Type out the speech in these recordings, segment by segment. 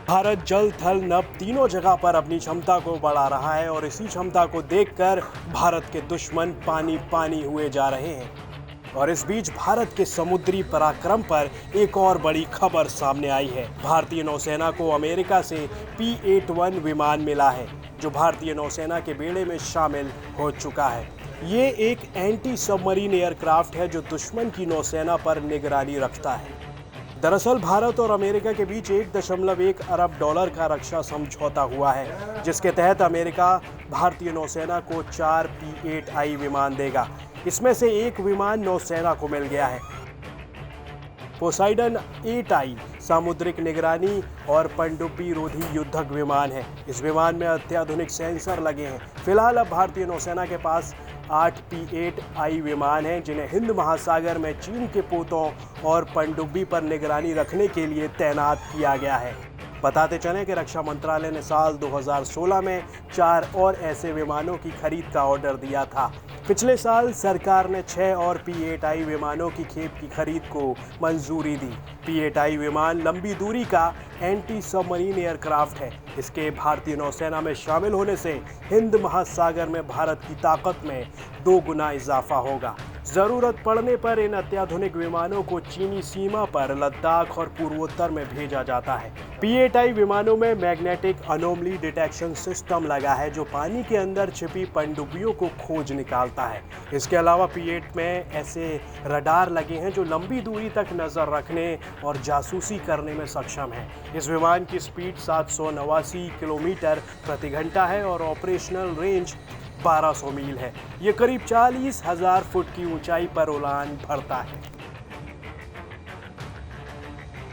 भारत जल थल नभ तीनों जगह पर अपनी क्षमता को बढ़ा रहा है और इसी क्षमता को देखकर भारत के दुश्मन पानी पानी हुए जा रहे हैं। और इस बीच भारत के समुद्री पराक्रम पर एक और बड़ी खबर सामने आई है। भारतीय नौसेना को अमेरिका से P-81 विमान मिला है, जो भारतीय नौसेना के बेड़े में शामिल हो चुका है। ये एक एंटी सबमरीन एयरक्राफ्ट है जो दुश्मन की नौसेना पर निगरानी रखता है। दरअसल भारत और अमेरिका के बीच 1.1 अरब डॉलर का रक्षा समझौता हुआ है, जिसके तहत अमेरिका भारतीय नौसेना को 4 P-8I विमान देगा। इसमें से एक विमान नौसेना को मिल गया है। पोसाइडन 8I सामुद्रिक निगरानी और पनडुब्बी रोधी युद्धक विमान है। इस विमान में अत्याधुनिक सेंसर लगे हैं। फिलहाल अब भारतीय नौसेना के पास 8 P-8I विमान हैं, जिन्हें हिंद महासागर में चीन के पोतों और पनडुब्बी पर निगरानी रखने के लिए तैनात किया गया है। बताते चलें कि रक्षा मंत्रालय ने साल 2016 में 4 और ऐसे विमानों की खरीद का ऑर्डर दिया था। पिछले साल सरकार ने 6 और P-8I विमानों की खेप की खरीद को मंजूरी दी। P-8I विमान लंबी दूरी का एंटी सबमरीन एयरक्राफ्ट है। इसके भारतीय नौसेना में शामिल होने से हिंद महासागर में भारत की ताकत में 2 गुना इजाफा होगा। जरूरत पड़ने पर इन अत्याधुनिक विमानों को चीनी सीमा पर लद्दाख और पूर्वोत्तर में भेजा जाता है। P-8I विमानों में मैग्नेटिक अनोमली डिटेक्शन सिस्टम लगा है, जो पानी के अंदर छिपी पनडुब्बियों को खोज निकालता है। इसके अलावा P-8 में ऐसे रडार लगे हैं जो लंबी दूरी तक नजर रखने और जासूसी करने में सक्षम है। इस विमान की स्पीड 789 किलोमीटर प्रति घंटा है और ऑपरेशनल रेंज 1200 मील है। ये करीब 40,000 फुट की ऊंचाई पर उड़ान भरता है।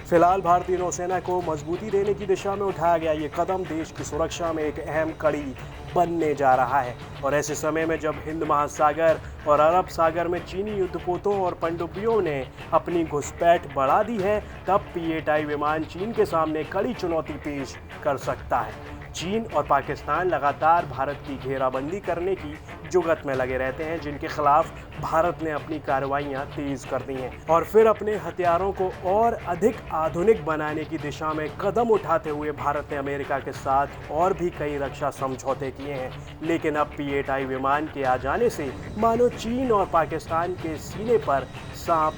फिलहाल भारतीय नौसेना को मजबूती देने की दिशा में उठाया गया ये कदम देश की सुरक्षा में एक अहम कड़ी बनने जा रहा है। और ऐसे समय में जब हिंद महासागर और अरब सागर में चीनी युद्धपोतों और पनडुब्बियों ने अपनी घुसपैठ बढ़ा दी है, तब P-8I विमान चीन के सामने कड़ी चुनौती पेश कर सकता है। चीन और पाकिस्तान लगातार भारत की घेराबंदी करने की जुगत में लगे रहते हैं, जिनके खिलाफ भारत ने अपनी कार्रवाइयां तेज कर दी हैं और फिर अपने हथियारों को और अधिक आधुनिक बनाने की दिशा में कदम उठाते हुए भारत ने अमेरिका के साथ और भी कई रक्षा समझौते किए हैं। लेकिन अब P-8I विमान के आ जाने से मानो चीन और पाकिस्तान के सीने पर सांप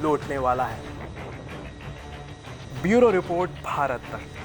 लौटने वाला है। ब्यूरो रिपोर्ट, भारत तक।